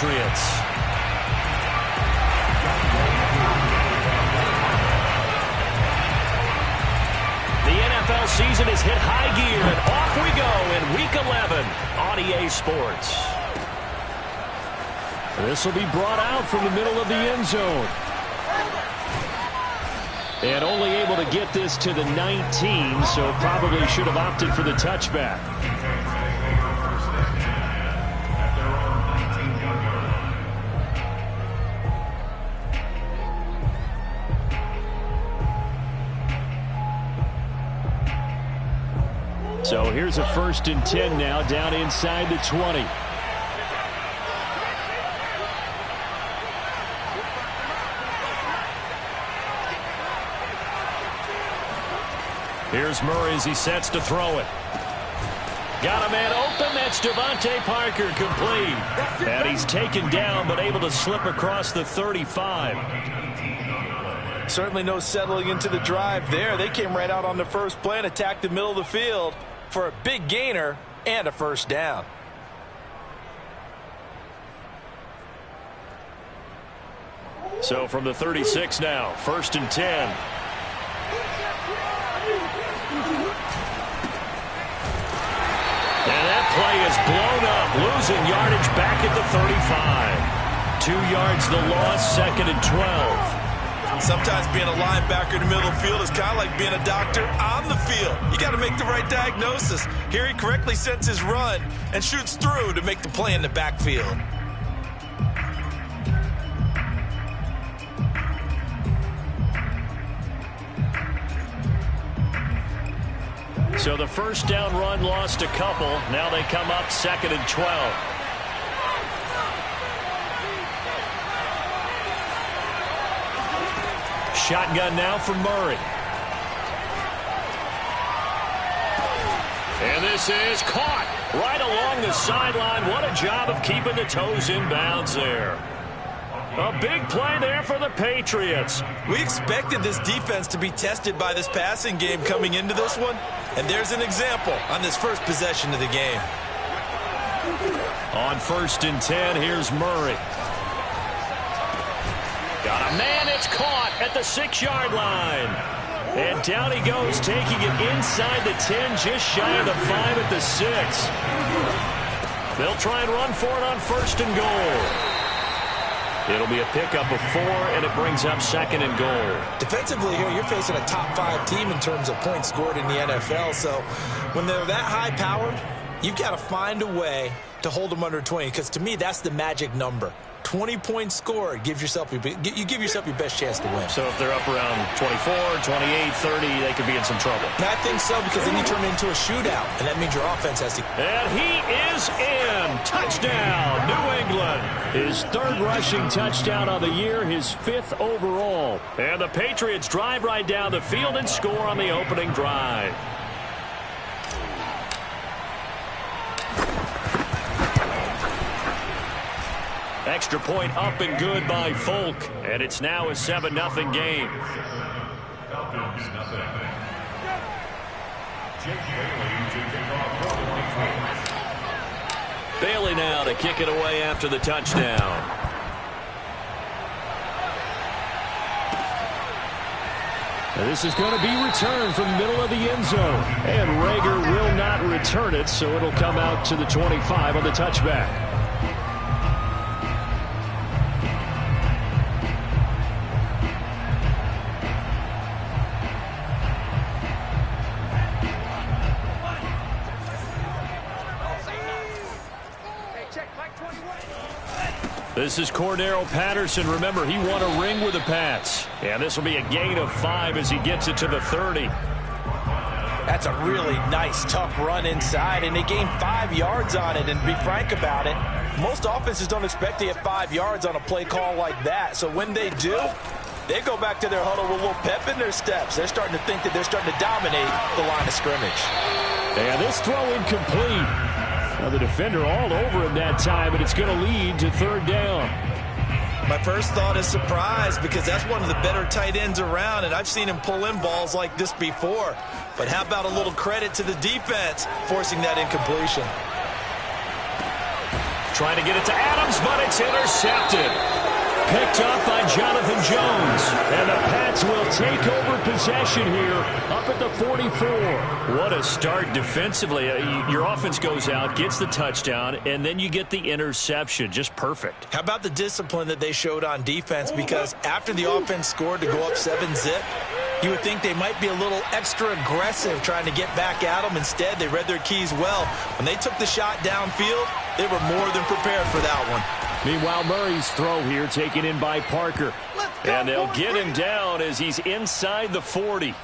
Patriots. The NFL season is hit high gear, and off we go in Week 11 on EA Sports. This will be brought out from the middle of the end zone. And only able to get this to the 19, so probably should have opted for the touchback. So here's a 1st and 10 now, down inside the 20. Here's Murray as he sets to throw it. Got a man open. That's Devontae Parker, complete. And he's taken down, but able to slip across the 35. Certainly no settling into the drive there. They came right out on the first play and attacked the middle of the field for a big gainer and a 1st down. So from the 36 now, 1st and 10. And that play is blown up, losing yardage back at the 35. 2 yards the loss, 2nd and 12. Sometimes being a linebacker in the middle of the field is kind of like being a doctor on the field. You got to make the right diagnosis. Here he correctly sets his run and shoots through to make the play in the backfield. So the 1st down run lost a couple. Now they come up 2nd and 12. Shotgun now for Murray. And this is caught right along the sideline. What a job of keeping the toes in bounds there. A big play there for the Patriots. We expected this defense to be tested by this passing game coming into this one. And there's an example on this first possession of the game. On 1st and 10, here's Murray. Got a man, it's caught at the 6-yard line. And down he goes, taking it inside the 10, just shy of the 5 at the 6. They'll try and run for it on 1st and goal. It'll be a pickup of 4, and it brings up 2nd and goal. Defensively here, you're facing a top 5 team in terms of points scored in the NFL. So when they're that high-powered, you've got to find a way to hold them under 20, because to me, that's the magic number. 20 points scored gives yourself you give yourself your best chance to win. So if they're up around 24, 28, 30, they could be in some trouble. And I think so, because then you turn it into a shootout, and that means your offense has to. And he is in. Touchdown, New England. His 3rd rushing touchdown of the year, his 5th overall. And the Patriots drive right down the field and score on the opening drive. Extra point up and good by Folk, and it's now a 7-0 game. Falcons, nothing. Bailey now to kick it away after the touchdown. And this is going to be returned from the middle of the end zone. And Rager will not return it, so it'll come out to the 25 on the touchback. This is Cordero Patterson. Remember, he won a ring with the Pats. And this will be a gain of 5 as he gets it to the 30. That's a really nice, tough run inside, and they gained 5 yards on it. And to be frank about it, most offenses don't expect to get 5 yards on a play call like that. So when they do, they go back to their huddle with a little pep in their steps. They're starting to think that they're starting to dominate the line of scrimmage. And this throw incomplete. Now the defender all over him that time, but it's going to lead to 3rd down. My first thought is surprise, because that's one of the better tight ends around, and I've seen him pull in balls like this before. But how about a little credit to the defense forcing that incompletion? Trying to get it to Adams, but it's It's intercepted. Picked up by Jonathan Jones. And the Pats will take over possession here up at the 44. What a start defensively. Your offense goes out, gets the touchdown, and then you get the interception. Just perfect. How about the discipline that they showed on defense? Because after the offense scored to go up 7-zip, you would think they might be a little extra aggressive trying to get back at them. Instead, they read their keys well. When they took the shot downfield, they were more than prepared for that one. Meanwhile, Murray's throw here taken in by Parker. And they'll get him down as he's inside the 40.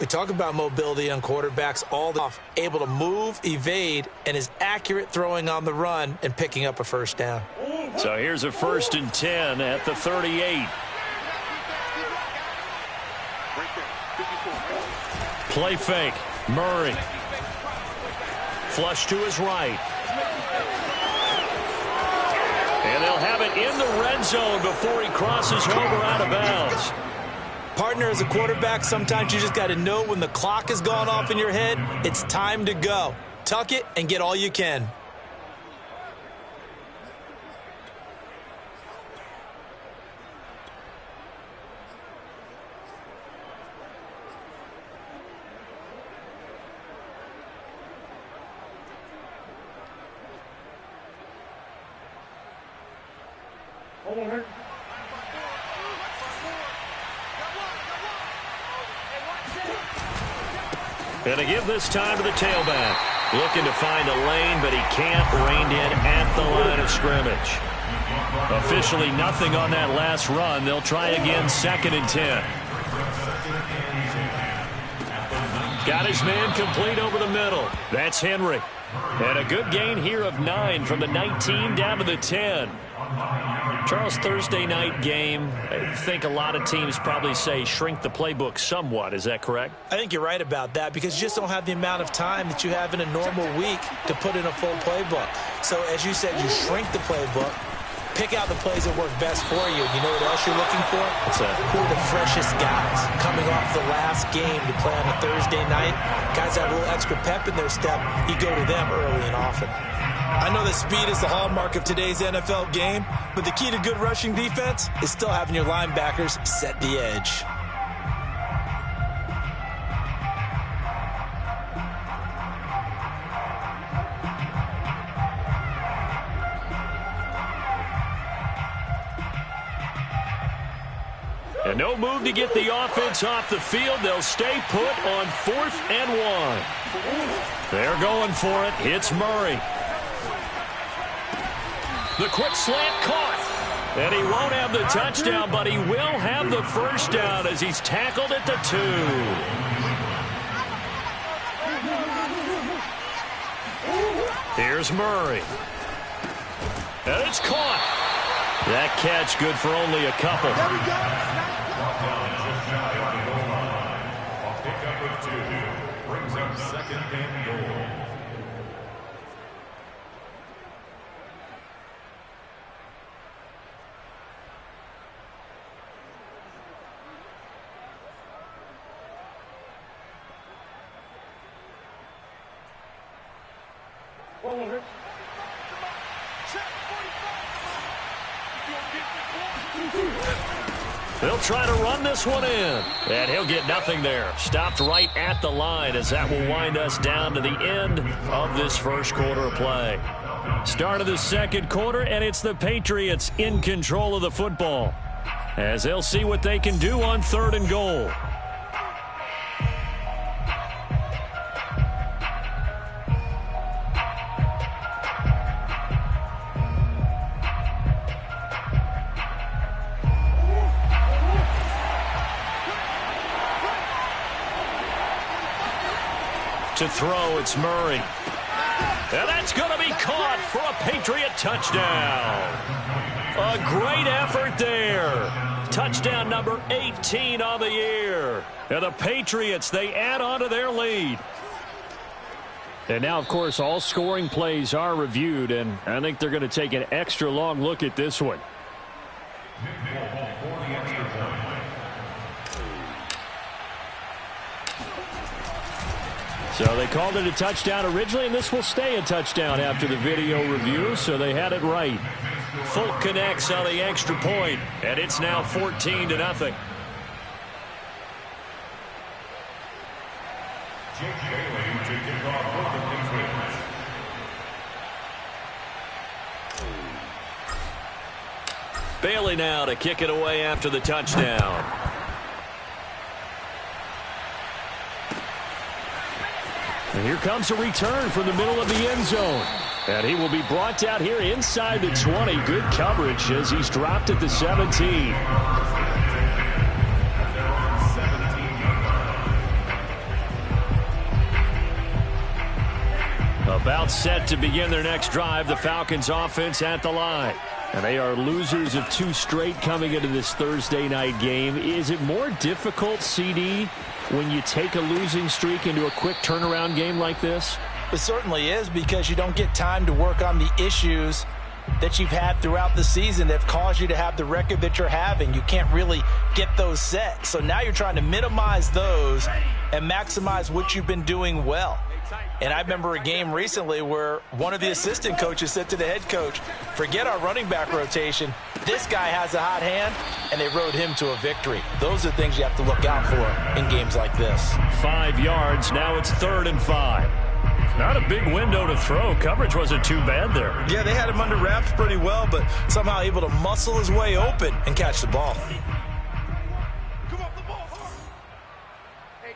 We talk about mobility on quarterbacks all the time. Able to move, evade, and is accurate throwing on the run and picking up a first down. So here's a 1st and 10 at the 38. Play fake. Murray. Flush to his right. And they'll have it in the red zone before he crosses over out of bounds. Partner, as a quarterback, sometimes you just got to know when the clock has gone off in your head, it's time to go. Tuck it and get all you can. And to give this time to the tailback. Looking to find a lane, but he can't. Reined in at the line of scrimmage. Officially nothing on that last run. They'll try again 2nd and 10. Got his man complete over the middle. That's Henry. And a good gain here of 9 from the 19 down to the 10. Charles, Thursday night game, I think a lot of teams probably say shrink the playbook somewhat. Is that correct? I think you're right about that because you just don't have the amount of time that you have in a normal week to put in a full playbook. So, as you said, you shrink the playbook, pick out the plays that work best for you. You know what else you're looking for? Who are the freshest guys coming off the last game to play on a Thursday night? Guys that have a little extra pep in their step, you go to them early and often. I know that speed is the hallmark of today's NFL game, but the key to good rushing defense is still having your linebackers set the edge. And no move to get the offense off the field. They'll stay put on 4th and 1. They're going for it. It's Murray. The quick slant caught. And he won't have the touchdown, but he will have the first down as he's tackled at the 2. Here's Murray. And it's caught. That catch good for only a couple. Brought down just shy of the goal line. A pickup of 2 brings up 2nd and goal. They'll try to run this one in. And he'll get nothing there. Stopped right at the line as that will wind us down to the end of this first quarter of play. Start of the second quarter, and it's the Patriots in control of the football as they'll see what they can do on 3rd and goal. To throw, it's Murray. And that's going to be caught for a Patriot touchdown. A great effort there. Touchdown number 18 on the year. And the Patriots, they add on to their lead. And now, of course, all scoring plays are reviewed, and I think they're going to take an extra long look at this one. So they called it a touchdown originally, and this will stay a touchdown after the video review, so they had it right. Folk connects on the extra point, and it's now 14-0. Jake Bailey to kick off for the Patriots. Bailey now to kick it away after the touchdown. And here comes a return from the middle of the end zone. And he will be brought down here inside the 20. Good coverage as he's dropped at the 17. About set to begin their next drive, the Falcons offense at the line. And they are losers of 2 straight coming into this Thursday night game. Is it more difficult, CD, when you take a losing streak into a quick turnaround game like this? It certainly is, because you don't get time to work on the issues that you've had throughout the season that have caused you to have the record that you're having. You can't really get those set. So now you're trying to minimize those and maximize what you've been doing well. And I remember a game recently where one of the assistant coaches said to the head coach, forget our running back rotation. This guy has a hot hand, and they rode him to a victory. Those are things you have to look out for in games like this. 5 yards. Now it's 3rd and 5. Not a big window to throw. Coverage wasn't too bad there. Yeah, they had him under wraps pretty well, but somehow able to muscle his way open and catch the ball.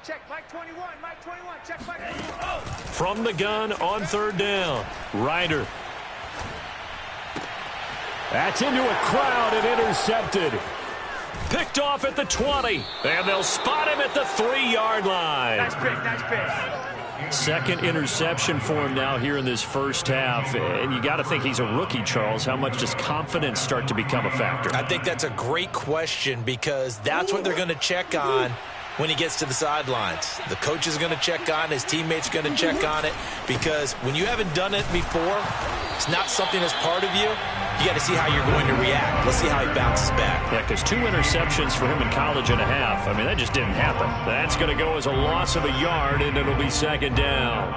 Check Mike 21, Mike 21, check Mike 21. From the gun on 3rd down. Ryder. That's into a crowd and intercepted. Picked off at the 20. And they'll spot him at the 3-yard line. Nice pick, nice pick. Second interception for him now here in this first half. And you got to think he's a rookie, Charles. How much does confidence start to become a factor? I think that's a great question, because that's what they're going to check on when he gets to the sidelines. The coach is going to check on it. His teammates are going to check on it, because when you haven't done it before, it's not something that's part of you. You got to see how you're going to react. Let's see how he bounces back. Yeah, because 2 interceptions for him in college and a half. I mean, that just didn't happen. That's going to go as a loss of a yard, and it'll be 2nd down.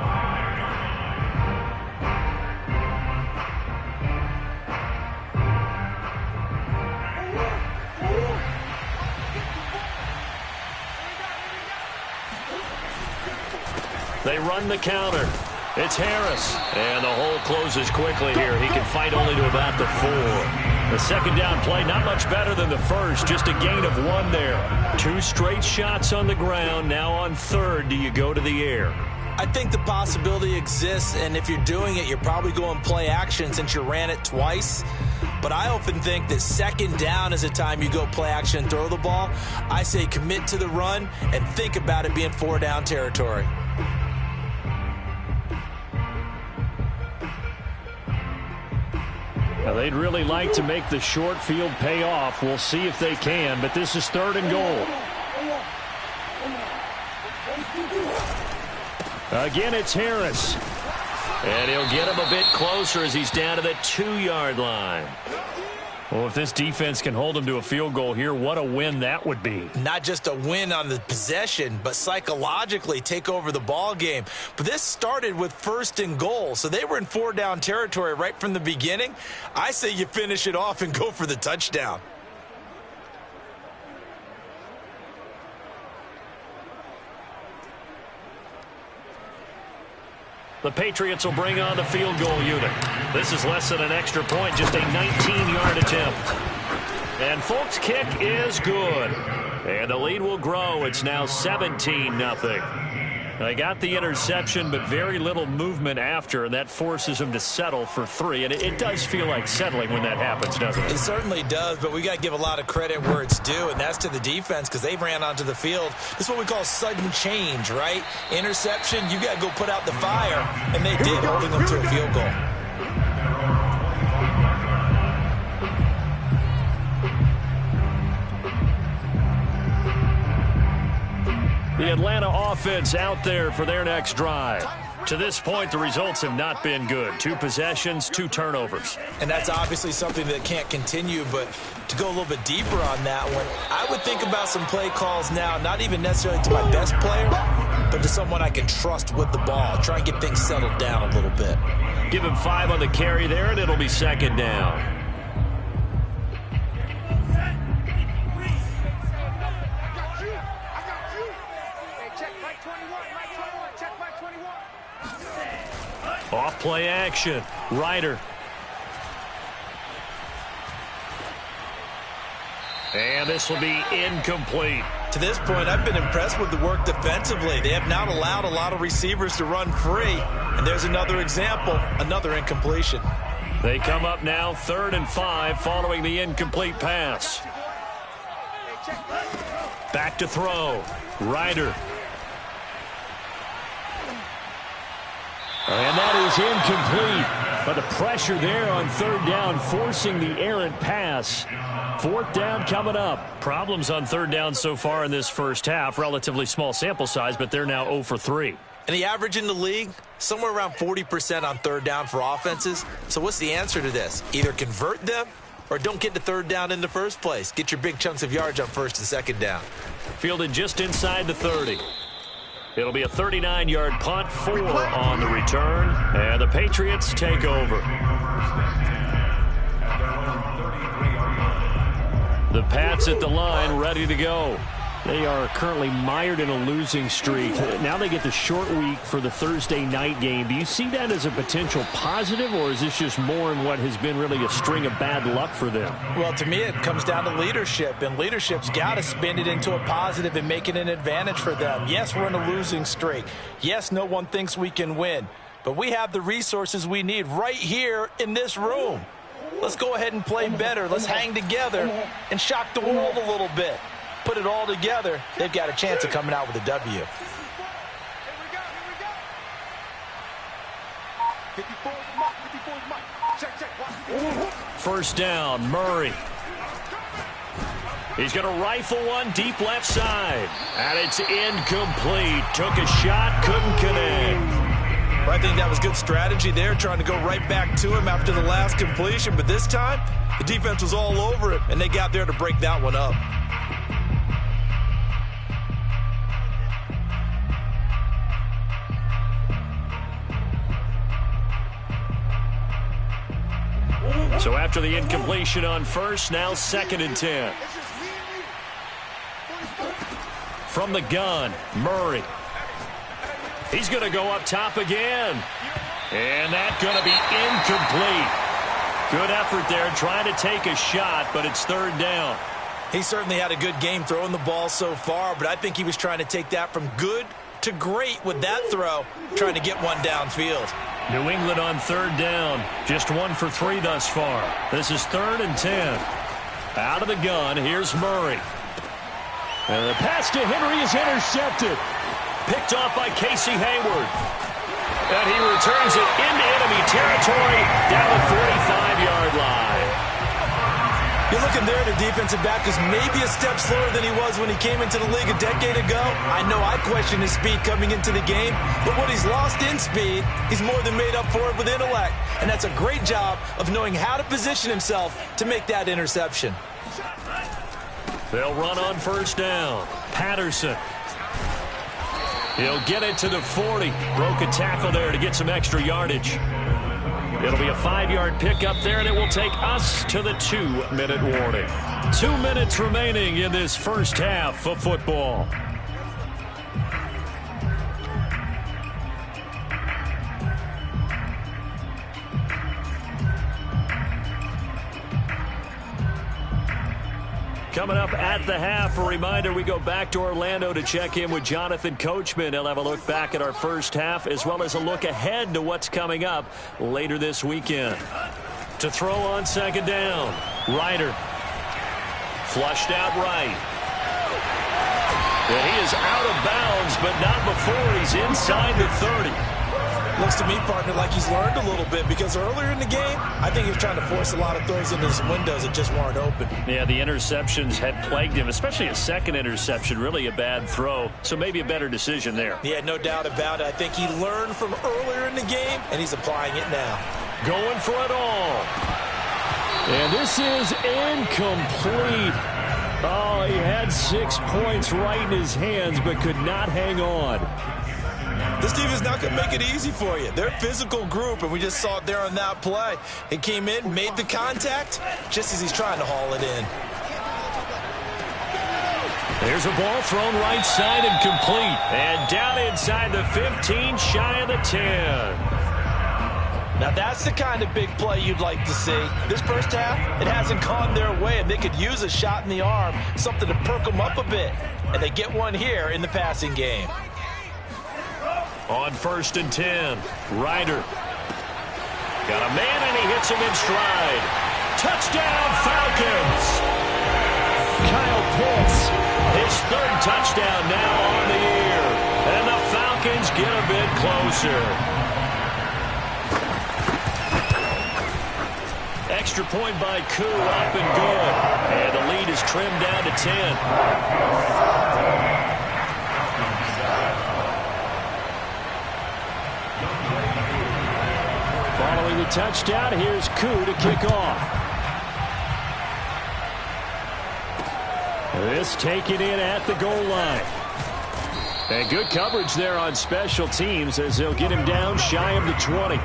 They run the counter. It's Harris. And the hole closes quickly here. He can fight only to about the 4. The 2nd down play, not much better than the first. Just a gain of 1 there. 2 straight shots on the ground. Now on 3rd, do you go to the air? I think the possibility exists, and if you're doing it, you're probably going play action since you ran it twice. But I often think that 2nd down is a time you go play action and throw the ball. I say commit to the run and think about it being 4-down territory. Now, they'd really like to make the short field pay off. We'll see if they can, but this is 3rd and goal. Again, it's Harris. And he'll get him a bit closer as he's down to the 2-yard line. Well, if this defense can hold him to a field goal here, what a win that would be. Not just a win on the possession, but psychologically take over the ball game. But this started with 1st and goal, so they were in 4-down territory right from the beginning. I say you finish it off and go for the touchdown. The Patriots will bring on the field goal unit. This is less than an extra point, just a 19-yard attempt. And Folk's kick is good. And the lead will grow. It's now 17-0. They got the interception, but very little movement after, and that forces them to settle for 3. And it does feel like settling when that happens, doesn't it? It certainly does, but we got to give a lot of credit where it's due, and that's to the defense, because they ran onto the field. This is what we call sudden change, right? Interception, you got to go put out the fire, and they did, holding them to a field goal. The Atlanta offense out there for their next drive. To this point, the results have not been good. 2 possessions, 2 turnovers. And that's obviously something that can't continue, but to go a little bit deeper on that one, I would think about some play calls now, not even necessarily to my best player, but to someone I can trust with the ball. Try and get things settled down a little bit. Give him 5 on the carry there, and it'll be second down. Off play action. Ryder. And this will be incomplete. To this point, I've been impressed with the work defensively. They have not allowed a lot of receivers to run free. And there's another example, another incompletion. They come up now 3rd and 5 following the incomplete pass. Back to throw. Ryder. And that is incomplete. But the pressure there on 3rd down, forcing the errant pass. 4th down coming up. Problems on 3rd down so far in this first half. Relatively small sample size, but they're now 0 for 3. And the average in the league, somewhere around 40% on 3rd down for offenses. So what's the answer to this? Either convert them or don't get to 3rd down in the first place. Get your big chunks of yards on 1st and 2nd down. Fielded just inside the 30. It'll be a 39-yard punt, 4 on the return, and the Patriots take over. The Pats at the line, ready to go. They are currently mired in a losing streak. Now they get the short week for the Thursday night game. Do you see that as a potential positive, or is this just more in what has been really a string of bad luck for them? Well, to me, it comes down to leadership, and leadership's got to spin it into a positive and make it an advantage for them. Yes, we're in a losing streak. Yes, no one thinks we can win, but we have the resources we need right here in this room. Let's go ahead and play better. Let's hang together and shock the world a little bit. Put it all together, they've got a chance of coming out with a W. First down, Murray. He's going to rifle one deep left side. And it's incomplete. Took a shot, couldn't connect. Well, I think that was good strategy there, trying to go right back to him after the last completion. But this time, the defense was all over it, and they got there to break that one up. So after the incompletion on 1st, now 2nd and 10. From the gun, Murray. He's going to go up top again. And that's going to be incomplete. Good effort there trying to take a shot, but it's 3rd down. He certainly had a good game throwing the ball so far, but I think he was trying to take that from good to great with that throw, trying to get one downfield. New England on 3rd down. Just 1 for 3 thus far. This is 3rd and 10. Out of the gun, here's Murray. And the pass to Henry is intercepted. Picked off by Casey Hayward. And he returns it into enemy territory down the 45-yard line. You're looking there, the defensive back is maybe a step slower than he was when he came into the league a decade ago. I know I questioned his speed coming into the game, but what he's lost in speed, he's more than made up for it with intellect. And that's a great job of knowing how to position himself to make that interception. They'll run on 1st down. Patterson. He'll get it to the 40. Broke a tackle there to get some extra yardage. It'll be a 5-yard pickup there, and it will take us to the 2-minute warning. 2 minutes remaining in this first half of football. Coming up at the half, a reminder, we go back to Orlando to check in with Jonathan Coachman. He'll have a look back at our first half as well as a look ahead to what's coming up later this weekend. To throw on 2nd down, Ryder. Flushed out right. And he is out of bounds, but not before he's inside the 30. Looks to me, partner, like he's learned a little bit, because earlier in the game, I think he was trying to force a lot of throws into his windows that just weren't open. Yeah, the interceptions had plagued him, especially a second interception, really a bad throw. So maybe a better decision there. Yeah, no doubt about it. I think he learned from earlier in the game, and he's applying it now. Going for it all. And this is incomplete. Oh, he had 6 points right in his hands, but could not hang on. This defense is not going to make it easy for you. They're a physical group, and we just saw it there on that play. He came in, made the contact, just as he's trying to haul it in. There's a ball thrown right side and complete. And down inside the 15, shy of the 10. Now that's the kind of big play you'd like to see. This first half, it hasn't gone their way, and they could use a shot in the arm, something to perk them up a bit. And they get one here in the passing game. On 1st and 10, Ryder. Got a man, and he hits him in stride. Touchdown, Falcons! Kyle Pitts, his 3rd touchdown now on the year. And the Falcons get a bit closer. Extra point by Koo, up and good. And the lead is trimmed down to 10. Following the touchdown, here's Koo to kick off. This taken in at the goal line. And good coverage there on special teams as they'll get him down shy of the 20.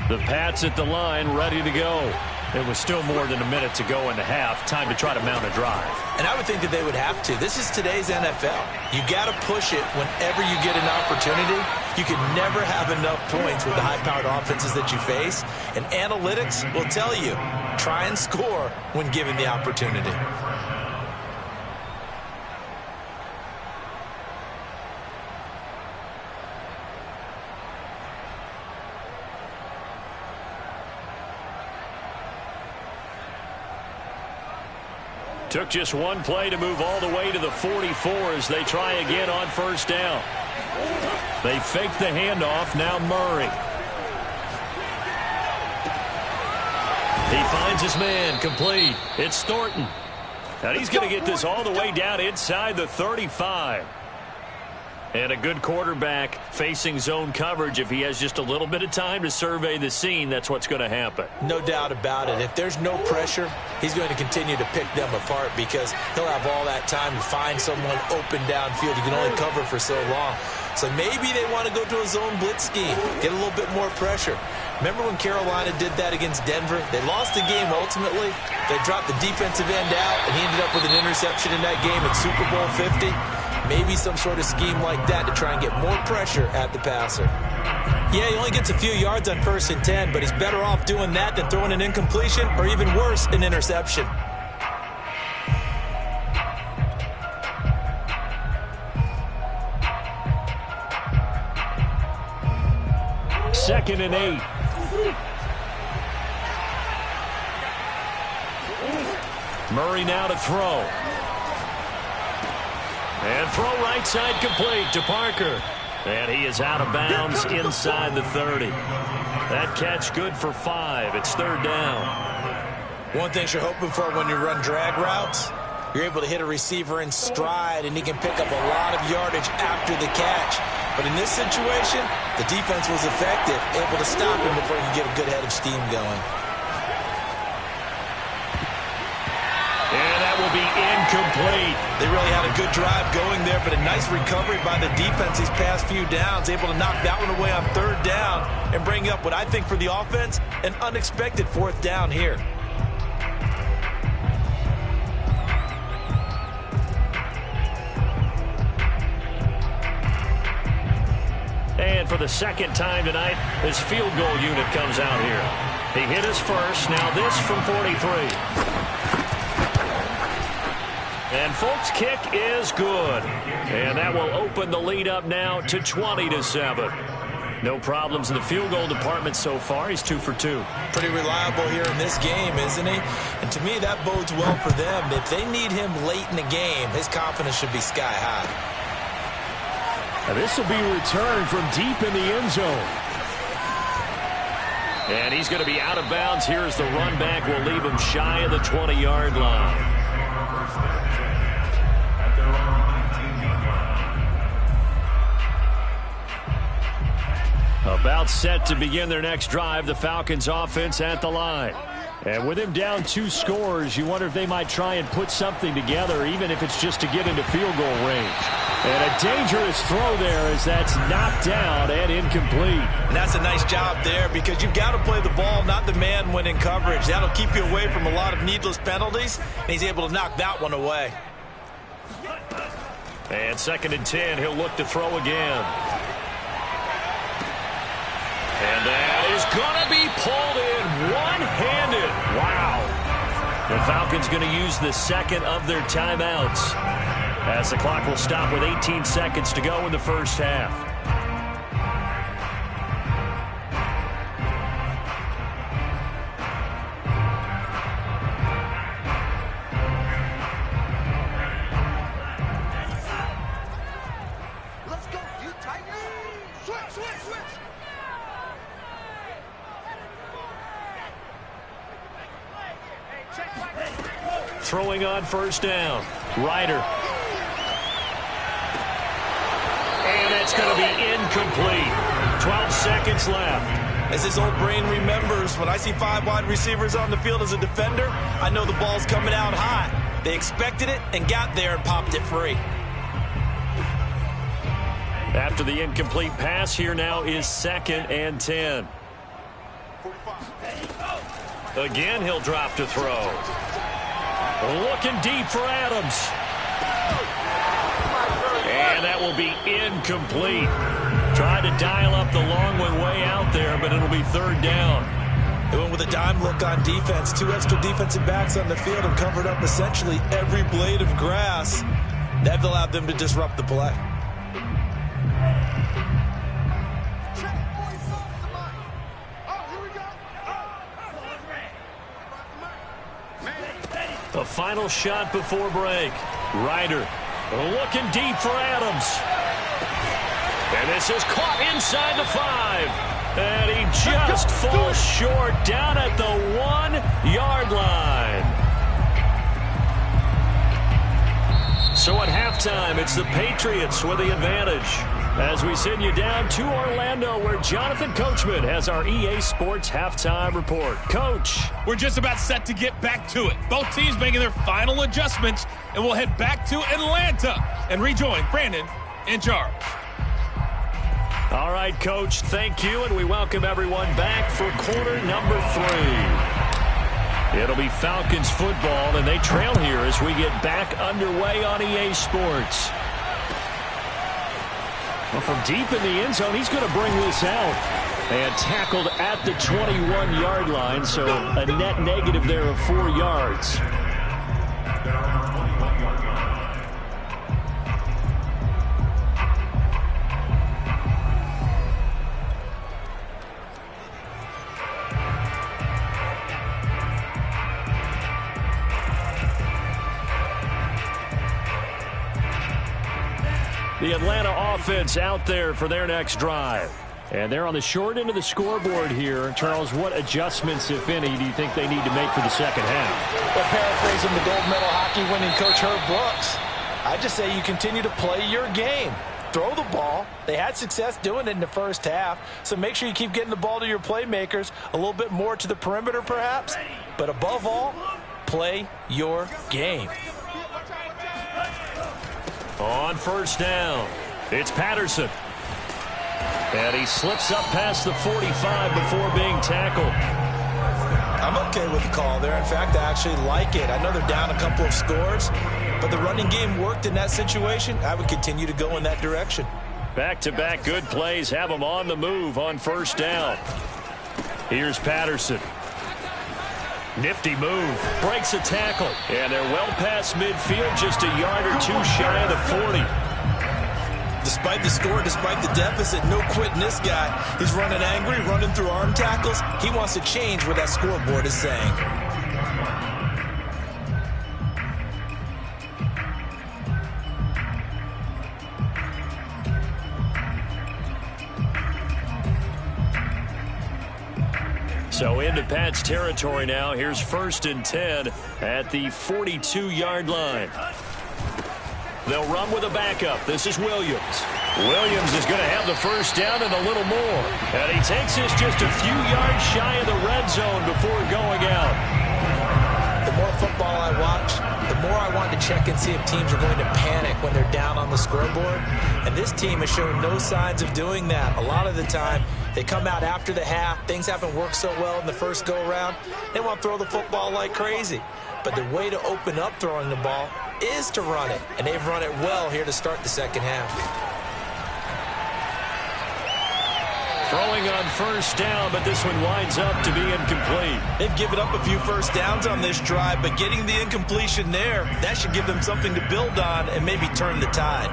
The Pats at the line, ready to go. There was still more than a minute to go in the half. Time to try to mount a drive. And I would think that they would have to. This is today's NFL. You got to push it whenever you get an opportunity. You can never have enough points with the high-powered offenses that you face. And analytics will tell you, try and score when given the opportunity. Took just one play to move all the way to the 44 as they try again on 1st down. They fake the handoff. Now Murray. He finds his man. Complete. It's Thornton. And he's going to get this all the way down inside the 35. And a good quarterback facing zone coverage. If he has just a little bit of time to survey the scene, that's what's going to happen. No doubt about it. If there's no pressure, he's going to continue to pick them apart because he'll have all that time to find someone open downfield. You can only cover for so long. So maybe they want to go to a zone blitz scheme, get a little bit more pressure. Remember when Carolina did that against Denver? They lost the game ultimately. They dropped the defensive end out, and he ended up with an interception in that game at Super Bowl 50. Maybe some sort of scheme like that to try and get more pressure at the passer. Yeah, he only gets a few yards on 1st and 10, but he's better off doing that than throwing an incompletion or even worse, an interception. Second and 8. Murray now to throw. And throw right side complete to Parker. And he is out of bounds inside the 30. That catch good for 5. It's 3rd down. One thing you're hoping for when you run drag routes, you're able to hit a receiver in stride, and he can pick up a lot of yardage after the catch. But in this situation, the defense was effective, able to stop him before he could get a good head of steam going. And that will be incomplete. They really had a good drive going there, but a nice recovery by the defense these past few downs, able to knock that one away on 3rd down and bring up what I think for the offense, an unexpected 4th down here. And for the 2nd time tonight, his field goal unit comes out here. He hit his first. Now this from 43. And Folk's kick is good. And that will open the lead up now to 20-7. No problems in the field goal department so far. He's 2 for 2. Pretty reliable here in this game, isn't he? And to me, that bodes well for them. If they need him late in the game, his confidence should be sky high. Now this will be returned from deep in the end zone. And he's going to be out of bounds. Here's the run back. Will leave him shy of the 20-yard line. A About set to begin their next drive, the Falcons offense at the line. And with him down 2 scores, you wonder if they might try and put something together, even if it's just to get into field goal range. And a dangerous throw there as that's knocked down and incomplete. And that's a nice job there because you've got to play the ball, not the man when in coverage. That'll keep you away from a lot of needless penalties, and he's able to knock that one away. And 2nd and 10, he'll look to throw again. And that is going to be pulled in one-handed. Wow. The Falcons going to use the 2nd of their timeouts as the clock will stop with 18 seconds to go in the first half. Let's go. You tight. Switch. Throwing on first down. Ryder. And that's going to be incomplete. 12 seconds left. As his old brain remembers, when I see 5 wide receivers on the field as a defender, I know the ball's coming out hot. They expected it and got there and popped it free. After the incomplete pass, here now is 2nd and 10. Again, he'll drop to throw. Looking deep for Adams. And that will be incomplete. Tried to dial up the long one way out there, but it'll be 3rd down. They went with a dime look on defense. 2 extra defensive backs on the field and covered up essentially every blade of grass. That allowed them to disrupt the play. The final shot before break. Ryder looking deep for Adams. And this is caught inside the 5. And he just falls short down at the 1-yard line. So at halftime, it's the Patriots with the advantage. As we send you down to Orlando, where Jonathan Coachman has our EA Sports halftime report. Coach. We're just about set to get back to it. Both teams making their final adjustments, and we'll head back to Atlanta and rejoin Brandon in charge. All right, Coach, thank you, and we welcome everyone back for quarter number 3. It'll be Falcons football, and they trail here as we get back underway on EA Sports. Well, from deep in the end zone, he's going to bring this out. And tackled at the 21-yard line, so a net negative there of 4 yards. The Atlanta offense out there for their next drive. And they're on the short end of the scoreboard here. Charles, what adjustments, if any, do you think they need to make for the second half? Well, paraphrasing the gold medal hockey winning coach Herb Brooks, I just say you continue to play your game. Throw the ball. They had success doing it in the first half, so make sure you keep getting the ball to your playmakers, a little bit more to the perimeter perhaps, but above all, play your game. On first down, it's Patterson. And he slips up past the 45 before being tackled. I'm okay with the call there. In fact, I actually like it. I know they're down a couple of scores, but the running game worked in that situation. I would continue to go in that direction. Back-to-back good plays have him on the move on first down. Here's Patterson. Nifty move. Breaks a tackle. And they're well past midfield, just a yard or 2 shy of the 40. Despite the score, despite the deficit, no quitting this guy. He's running angry, running through arm tackles. He wants to change what that scoreboard is saying. So into Pat's territory now. Here's 1st and 10 at the 42-yard line. They'll run with a backup. This is Williams. Williams is going to have the first down and a little more. And he takes this just a few yards shy of the red zone before going out. The more football I watch, the more I want to check and see if teams are going to panic when they're down on the scoreboard. And this team has shown no signs of doing that. A lot of the time, they come out after the half. Things haven't worked so well in the first go-around. They want to throw the football like crazy. But the way to open up throwing the ball is to run it. And they've run it well here to start the second half. Throwing on first down, but this one winds up to be incomplete. They've given up a few first downs on this drive, but getting the incompletion there, that should give them something to build on and maybe turn the tide.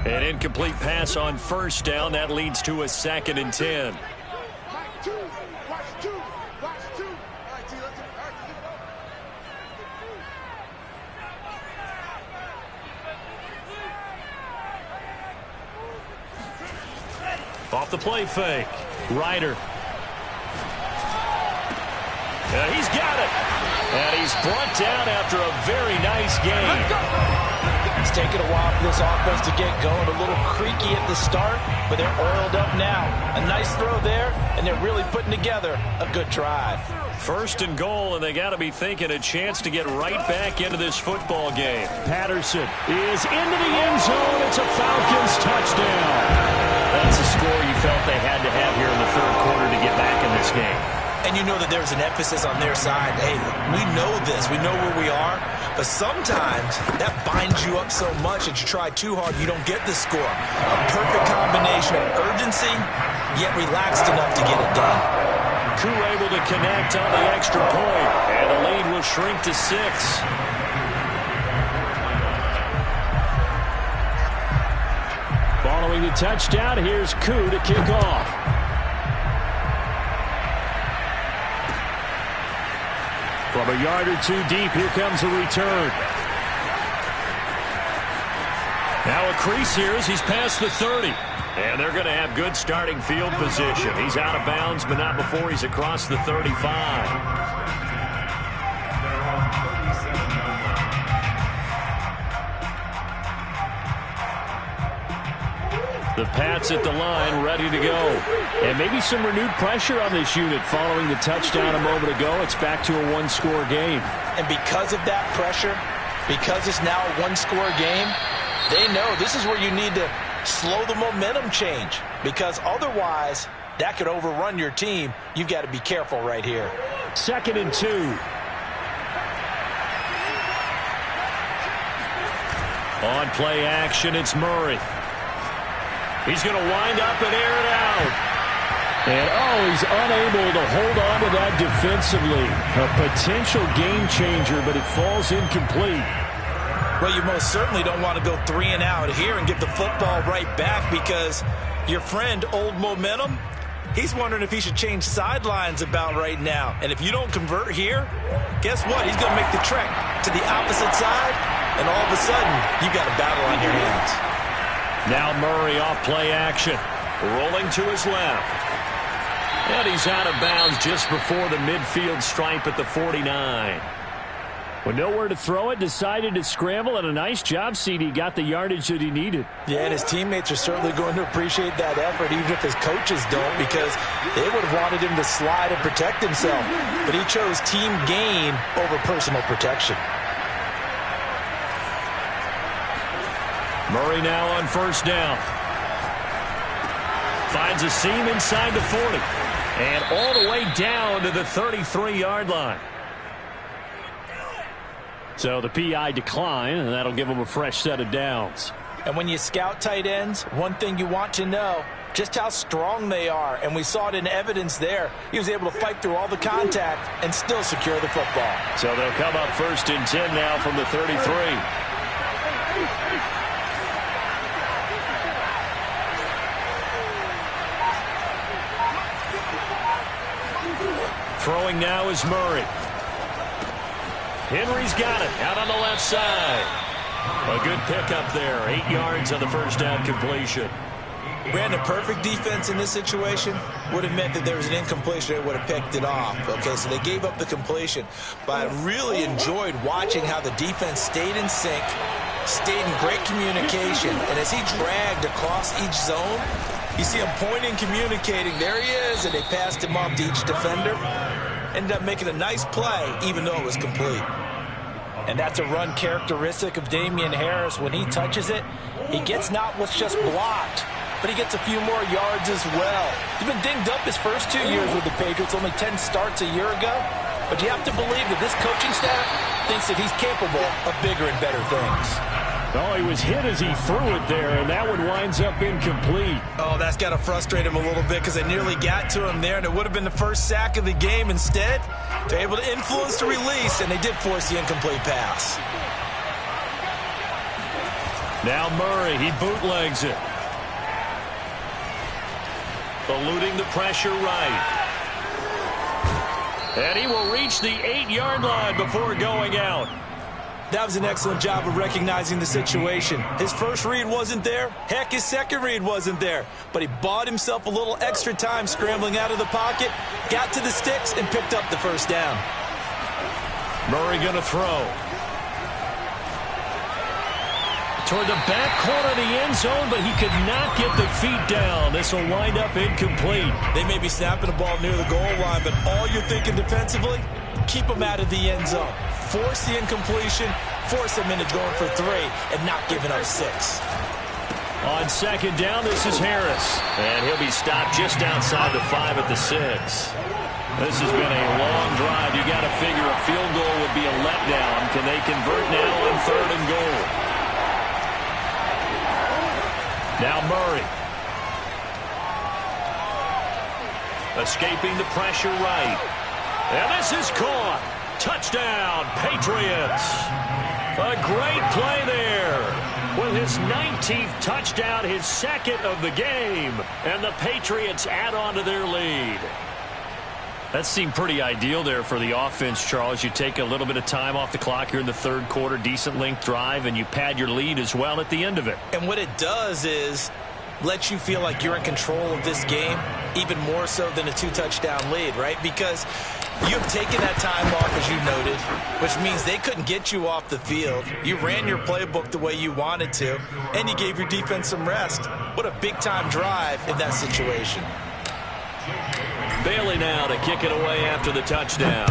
An incomplete pass on first down. That leads to a 2nd and 10. Off the play fake. Ryder. He's got it. And he's brought down after a very nice game. It's taken a while for this offense to get going. A little creaky at the start, but they're oiled up now. A nice throw there, and they're really putting together a good drive. 1st and goal, and they got to be thinking a chance to get right back into this football game. Patterson is into the end zone. It's a Falcons touchdown. That's a score you felt they had to have here in the 3rd quarter to get back in this game. And you know that there's an emphasis on their side. Hey, we know this. We know where we are. But sometimes that binds you up so much that you try too hard, you don't get the score. A perfect combination of urgency, yet relaxed enough to get it done. Koo able to connect on the extra point. And the lead will shrink to 6. Following the touchdown, here's Koo to kick off. From a yard or two deep, here comes a return. Now a crease here as he's past the 30. And they're going to have good starting field position. He's out of bounds, but not before he's across the 35. The Pats at the line, ready to go. And maybe some renewed pressure on this unit following the touchdown a moment ago. It's back to a 1-score game. And because of that pressure, because it's now a 1-score game, they know this is where you need to slow the momentum change. Because otherwise, that could overrun your team. You've got to be careful right here. 2nd and 2. On play action, it's Murray. He's going to wind up and air it out. And, he's unable to hold on to that defensively. A potential game changer, but it falls incomplete. Well, you most certainly don't want to go 3 and out here and get the football right back because your friend, Old Momentum, he's wondering if he should change sidelines about right now. And if you don't convert here, guess what? He's going to make the trek to the opposite side, and all of a sudden, you got a battle on your hands. Now Murray off play action. Rolling to his left. And he's out of bounds just before the midfield stripe at the 49. With nowhere to throw it, decided to scramble, and a nice job, CD. Got the yardage that he needed. Yeah, and his teammates are certainly going to appreciate that effort, even if his coaches don't, because they would have wanted him to slide and protect himself. But he chose team gain over personal protection. Murray now on first down. Finds a seam inside the 40. And all the way down to the 33-yard line. So the PI decline, and that'll give him a fresh set of downs. And when you scout tight ends, one thing you want to know, just how strong they are. And we saw it in evidence there. He was able to fight through all the contact and still secure the football. So they'll come up 1st and 10 now from the 33. Throwing now is Murray. Henry's got it out on the left side. A good pickup there. 8 yards on the first down completion. Brandon, perfect defense in this situation would have meant that there was an incompletion. They would have picked it off. Okay, so they gave up the completion. But I really enjoyed watching how the defense stayed in sync, stayed in great communication. And as he dragged across each zone, you see him pointing, communicating. There he is, and they passed him off to each defender. Ended up making a nice play, even though it was complete. And that's a run characteristic of Damian Harris. When he touches it, he gets not what's just blocked, but he gets a few more yards as well. He's been dinged up his first 2 years with the Patriots, only 10 starts a year ago. But you have to believe that this coaching staff thinks that he's capable of bigger and better things. Oh, he was hit as he threw it there, and that one winds up incomplete. Oh, that's got to frustrate him a little bit because they nearly got to him there, and it would have been the first sack of the game. Instead, they're able to influence the release, and they did force the incomplete pass. Now Murray, he bootlegs it. Eluding the pressure right. And he will reach the 8-yard line before going out. That was an excellent job of recognizing the situation. His first read wasn't there. Heck, his second read wasn't there. But he bought himself a little extra time scrambling out of the pocket, got to the sticks, and picked up the first down. Murray going to throw. Toward the back corner of the end zone, but he could not get the feet down. This will wind up incomplete. They may be snapping the ball near the goal line, but all you're thinking defensively, keep them out of the end zone. Force the incompletion, force them into going for 3, and not giving up 6. On second down, this is Harris. And he'll be stopped just outside the 5 at the 6. This has been a long drive. You got to figure a field goal would be a letdown. Can they convert now on 3rd and goal? Now Murray. Escaping the pressure right. And this is caught. Touchdown, Patriots. A great play there. With his 19th touchdown, his 2nd of the game. And the Patriots add on to their lead. That seemed pretty ideal there for the offense, Charles. You take a little bit of time off the clock here in the 3rd quarter, decent length drive, and you pad your lead as well at the end of it. And what it does is let you feel like you're in control of this game, even more so than a 2-touchdown lead, right? Because you've taken that time off, as you noted, which means they couldn't get you off the field. You ran your playbook the way you wanted to, and you gave your defense some rest. What a big-time drive in that situation. Bailey now to kick it away after the touchdown.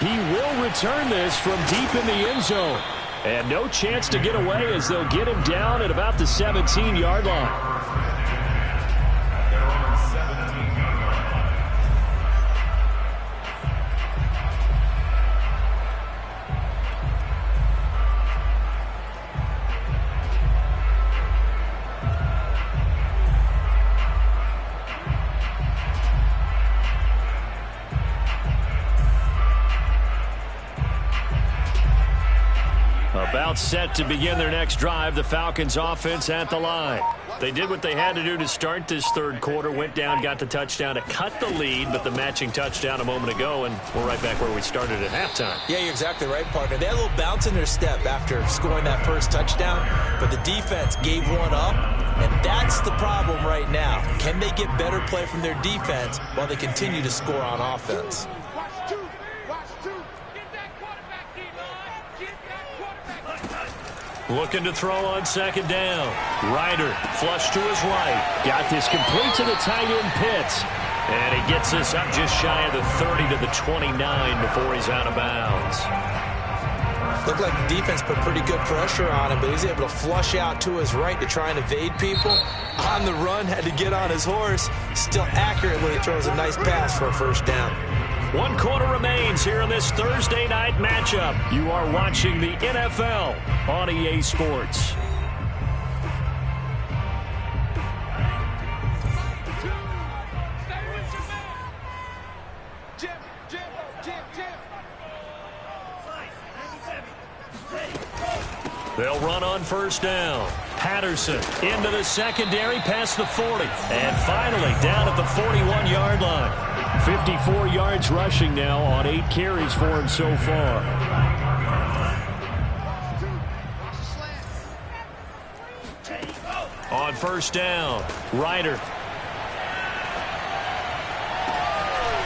He will return this from deep in the end zone. And no chance to get away as they'll get him down at about the 17-yard line. About set to begin their next drive. The Falcons offense at the line. They did what they had to do to start this 3rd quarter. Went down, got the touchdown to cut the lead, but the matching touchdown a moment ago, and we're right back where we started at halftime. Yeah, you're exactly right, partner. They had a little bounce in their step after scoring that first touchdown, but the defense gave one up, and that's the problem right now. Can they get better play from their defense while they continue to score on offense? Looking to throw on second down. Ryder flush to his right. Got this complete to the tight end Pitts. And he gets this up just shy of the 30 to the 29 before he's out of bounds. Looked like the defense put pretty good pressure on him, but he's able to flush out to his right to try and evade people. On the run, had to get on his horse. Still accurately throws a nice pass for a first down. 1 quarter remains here in this Thursday night matchup. You are watching the NFL on EA Sports. They'll run on first down. Patterson into the secondary past the 40. And finally down at the 41-yard line. 54 yards rushing now on 8 carries for him so far. On first down, Ryder.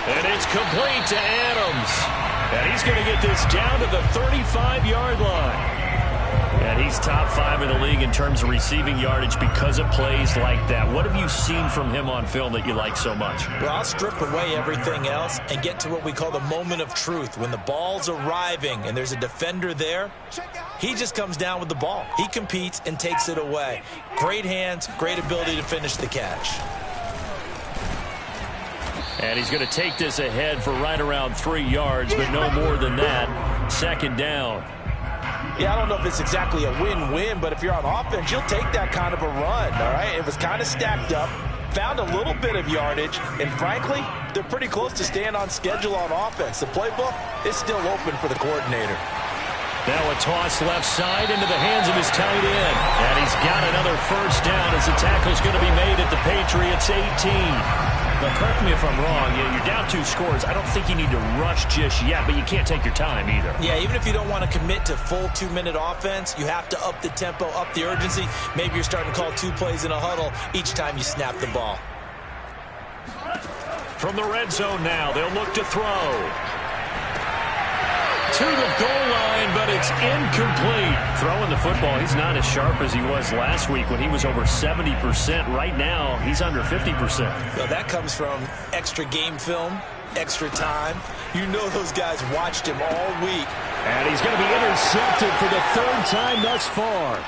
And it's complete to Adams. And he's going to get this down to the 35-yard line. And he's top 5 in the league in terms of receiving yardage because of plays like that. What have you seen from him on film that you like so much? Well, I'll strip away everything else and get to what we call the moment of truth. When the ball's arriving and there's a defender there, he just comes down with the ball. He competes and takes it away. Great hands, great ability to finish the catch. And he's going to take this ahead for right around 3 yards, but no more than that. Second down. Yeah, I don't know if it's exactly a win-win, but if you're on offense, you'll take that kind of a run, all right? It was kind of stacked up, found a little bit of yardage, and frankly, they're pretty close to staying on schedule on offense. The playbook is still open for the coordinator. Now a toss left side into the hands of his tight end. And he's got another first down as the tackle's going to be made at the Patriots 18. Now, correct me if I'm wrong. You're down 2 scores. I don't think you need to rush just yet, but you can't take your time either. Yeah, even if you don't want to commit to full 2-minute offense, you have to up the tempo, up the urgency. Maybe you're starting to call 2 plays in a huddle each time you snap the ball. From the red zone now, they'll look to throw. To the goal line, but it's incomplete. Throwing the football, he's not as sharp as he was last week when he was over 70%. Right now, he's under 50%. Well, that comes from extra game film, extra time. You know those guys watched him all week. And he's going to be intercepted for the 3rd time thus far.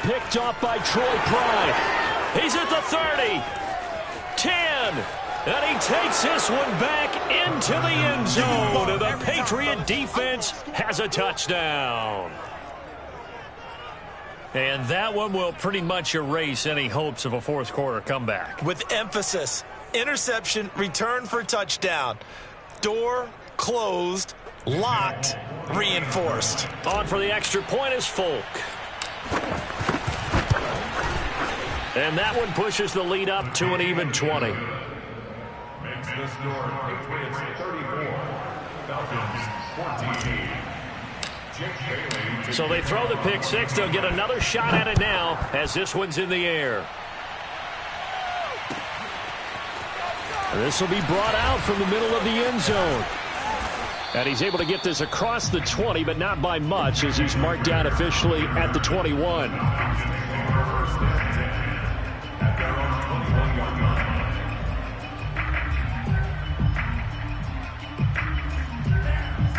Picked off by Troy Pride. He's at the 30. 10. And he takes this one back into the end zone. And the Patriot defense has a touchdown. And that one will pretty much erase any hopes of a 4th quarter comeback. With emphasis, interception, return for touchdown. Door closed, locked, reinforced. On for the extra point is Folk. And that one pushes the lead up to an even 20. The score, Patriots 34, Falcons 14. So they throw the pick 6. They'll get another shot at it now as this one's in the air. This will be brought out from the middle of the end zone. And he's able to get this across the 20, but not by much as he's marked down officially at the 21.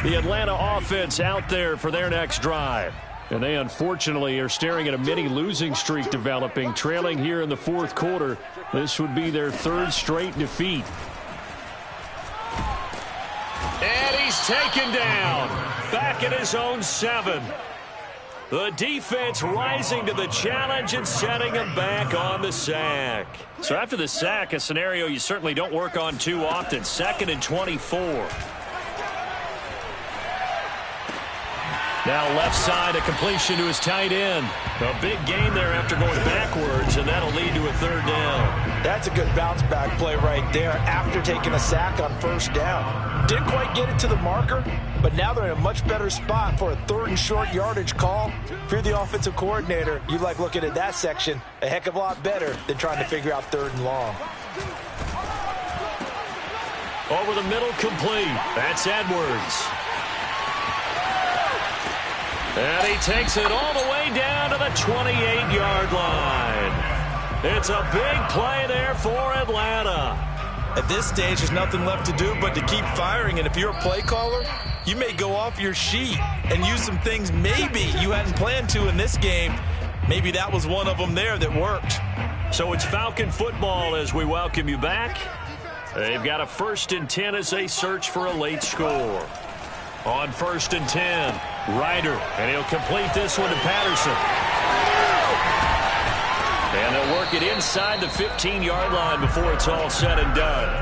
The Atlanta offense out there for their next drive. And they unfortunately are staring at a mini losing streak developing, trailing here in the 4th quarter. This would be their 3rd straight defeat. And he's taken down. Back at his own 7. The defense rising to the challenge and setting him back on the sack. So after the sack, a scenario you certainly don't work on too often. 2nd and 24. Now left side, a completion to his tight end. A big gain there after going backwards, and that'll lead to a 3rd down. That's a good bounce back play right there after taking a sack on 1st down. Didn't quite get it to the marker, but now they're in a much better spot for a 3rd and short yardage call. If you're the offensive coordinator, you like looking at that section a heck of a lot better than trying to figure out 3rd and long. Over the middle, complete. That's Edwards. And he takes it all the way down to the 28-yard line. It's a big play there for Atlanta. At this stage, there's nothing left to do but to keep firing. And if you're a play caller, you may go off your sheet and use some things maybe you hadn't planned to in this game. Maybe that was one of them there that worked. So it's Falcon football as we welcome you back. They've got a 1st and 10 as they search for a late score. On 1st and 10, Ryder, and he'll complete this one to Patterson. And they'll work it inside the 15-yard line before it's all said and done.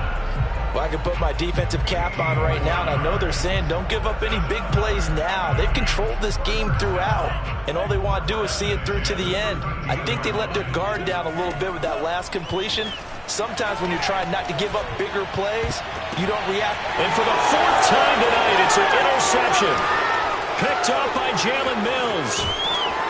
Well, I can put my defensive cap on right now, and I know they're saying don't give up any big plays now. They've controlled this game throughout, and all they want to do is see it through to the end. I think they let their guard down a little bit with that last completion. Sometimes when you're trying not to give up bigger plays, you don't react. And for the 4th time tonight, it's an interception. Picked up by Jalen Mills.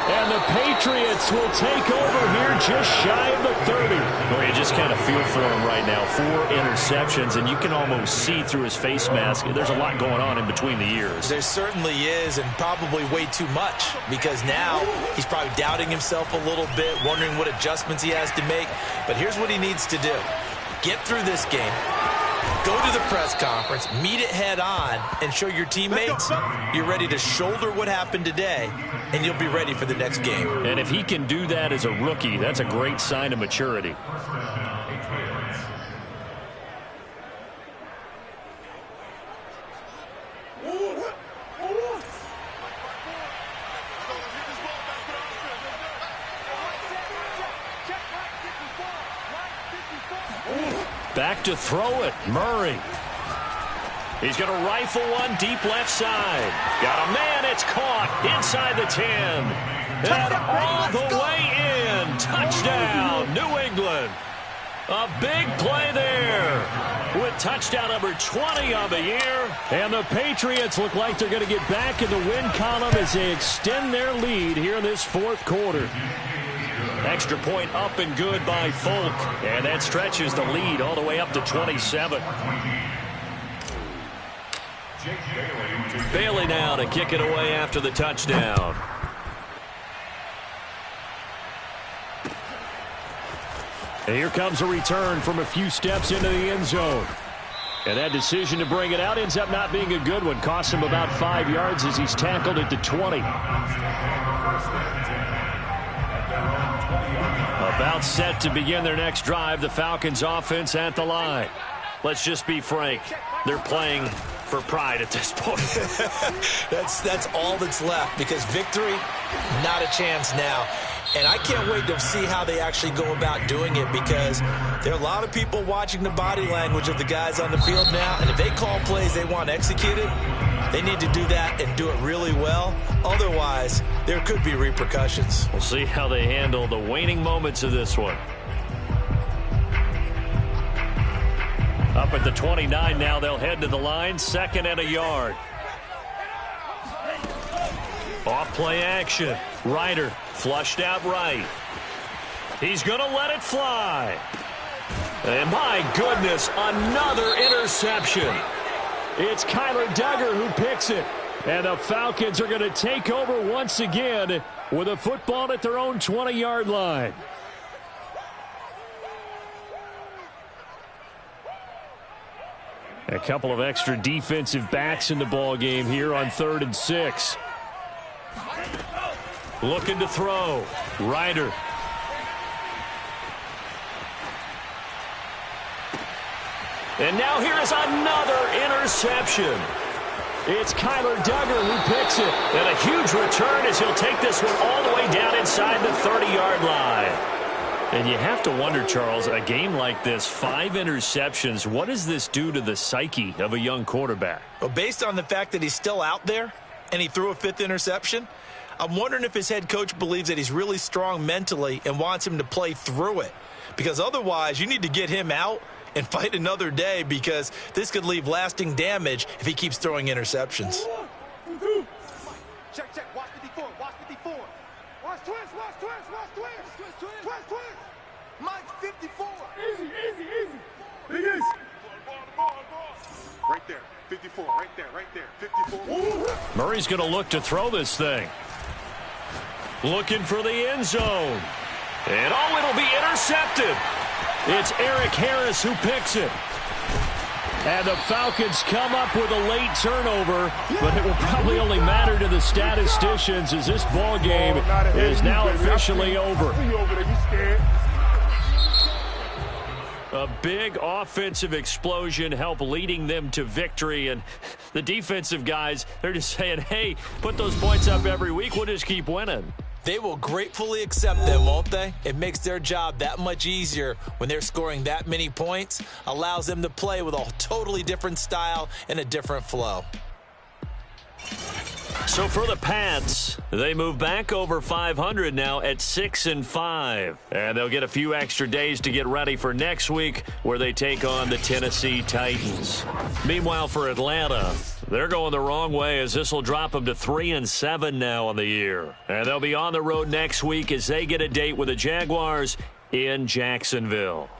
And the Patriots will take over here just shy of the 30. Well, you just kind of feel for him right now. 4 interceptions, and you can almost see through his face mask. There's a lot going on in between the ears. There certainly is, and probably way too much, because now he's probably doubting himself a little bit, wondering what adjustments he has to make. But here's what he needs to do. Get through this game. Go to the press conference, meet it head on, and show your teammates you're ready to shoulder what happened today, and you'll be ready for the next game. And if he can do that as a rookie, that's a great sign of maturity. Back to throw it, Murray. He's going to rifle one deep left side. Got a man, it's caught inside the 10. And all the way in. Touchdown, New England. A big play there with touchdown number 20 on the year. And the Patriots look like they're going to get back in the win column as they extend their lead here in this fourth quarter. Extra point up and good by Folk. And that stretches the lead all the way up to 27. Bailey now to kick it away after the touchdown. And here comes a return from a few steps into the end zone. And that decision to bring it out ends up not being a good one. Costs him about 5 yards as he's tackled at the 20. About set to begin their next drive. The Falcons offense at the line. Let's just be frank. They're playing for pride at this point. That's all that's left, because victory, not a chance now. And I can't wait to see how they actually go about doing it, because there are a lot of people watching the body language of the guys on the field now, and if they call plays they want executed, they need to do that and do it really well. Otherwise, there could be repercussions. We'll see how they handle the waning moments of this one. Up at the 29 now, they'll head to the line, 2nd and a yard. Off play action. Ryder flushed out right. He's going to let it fly. And my goodness, another interception. It's Kyler Duggar who picks it. And the Falcons are going to take over once again with a football at their own 20-yard line. A couple of extra defensive backs in the ball game here on 3rd and 6. Looking to throw. Ryder. And now here is another interception. It's Kyler Duggar who picks it. And a huge return as he'll take this one all the way down inside the 30-yard line. And you have to wonder, Charles, a game like this, 5 interceptions, what does this do to the psyche of a young quarterback? Well, based on the fact that he's still out there and he threw a 5th interception, I'm wondering if his head coach believes that he's really strong mentally and wants him to play through it. Because otherwise, you need to get him out and fight another day, because this could leave lasting damage if he keeps throwing interceptions. Check, check. Watch 54. Watch 54. Watch twins. Watch twins. Watch twins. Twins. Twins. Twins. Mike's 54. Easy, easy, easy. Big easy. Right there. 54. Right there. Right there. 54. Murray's going to look to throw this thing. Looking for the end zone. And oh, it'll be intercepted. It's Eric Harris who picks it. And the Falcons come up with a late turnover, but it will probably only matter to the statisticians as this ball game is now officially over. A big offensive explosion helped leading them to victory, and the defensive guys, they're just saying, hey, put those points up every week, we'll just keep winning. They will gratefully accept them, won't they? It makes their job that much easier when they're scoring that many points, allows them to play with a totally different style and a different flow. So for the Pats, they move back over 500 now at 6-5. And they'll get a few extra days to get ready for next week, where they take on the Tennessee Titans. Meanwhile, for Atlanta, They're going the wrong way as this will drop them to 3-7 now on the year. And they'll be on the road next week as they get a date with the Jaguars in Jacksonville.